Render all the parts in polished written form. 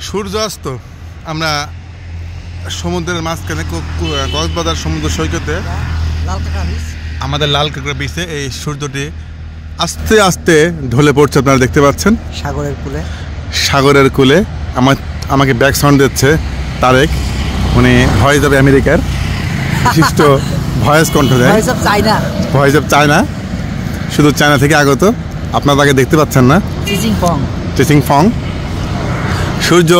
সূর্যাস্ত আমরা সমুদ্রের মাঝখানে কক্সবাজার সমুদ্র সৈকতে আমাদের লাল কাঁকড়া বিচে এই সূর্যটি আস্তে আস্তে ঢলে পড়ছে। আপনারা দেখতে পাচ্ছেন সাগরের কূলে। আমাকে ব্যাক সাউন্ড দিচ্ছে তারেক, উনি ভয়েস অফ আমেরিকার বিশিষ্ট ভয়েস কণ্ঠ দেয়, ভয়েস অফ চায়না, শুধু চায়না থেকে আগত। আপনারা তাকে দেখতে পাচ্ছেন না, টিচিং ফং। সূর্য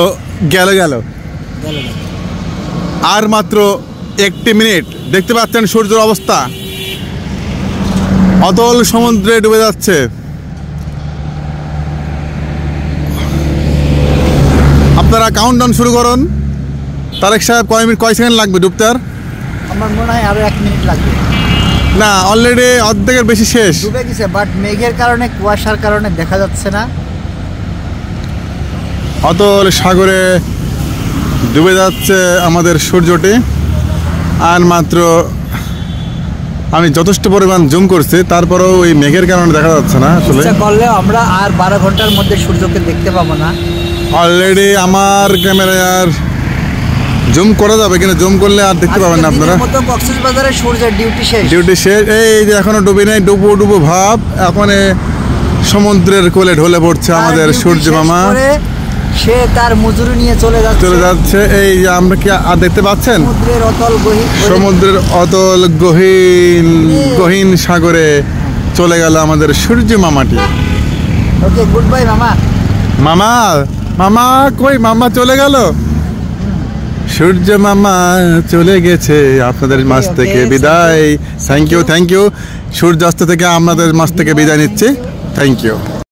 গেল আর মাত্র 1 মিনিট। দেখতে পাচ্ছেন সূর্যের অবস্থা, অতল সমুদ্রে ডুবে যাচ্ছে। আপনারা কাউন্টডাউন শুরু করুন। তারেক সাহেব কয় সেকেন্ড লাগবে ডুবতে? আর আমার মনে হয় আরো 1 মিনিট লাগবে। না, অলরেডি অর্ধেকের বেশি শেষ। ডুবে গেছে, বাট মেঘের কারণে, কুয়াশার কারণে দেখা যাচ্ছে না। অতল সাগরে ডুবে যাচ্ছে আমাদের সূর্যটি। আর মাত্র, আমি যথেষ্ট পরিমাণ জুম করছি, তারপরেও এই মেঘের কারণে দেখা যাচ্ছে না। আসলে করলেও আমরা আর 12 ঘন্টার মধ্যে সূর্যকে দেখতে পাবো না। অলরেডি আমার ক্যামেরায় আর জুম করা যাবে কিনা, জুম করলে আর দেখতে পাবেন না আপনারা। কক্সবাজারে সূর্যের ডিউটি শেষ। এই যে এখনো ডুবি নাই, ডুবো ভাব। এখন সমুদ্রের কোলে ঢলে পড়ছে আমাদের সূর্য মামা। সে তার মজুরি নিয়ে চলে যাচ্ছে। এই যে আমরা কি আর দেখতে পাচ্ছেন সমুদ্রের অতল গহীন সাগরে চলে গেল আমাদের সূর্য মামাটি। ওকে, গুড বাই মামা কই? মামা চলে গেল, সূর্য মামা চলে গেছে। আপনাদের মাছ থেকে বিদায়। Thank you. সূর্যাস্ত থেকে আপনাদের মাছ থেকে বিদায় নিচ্ছি। Thank you.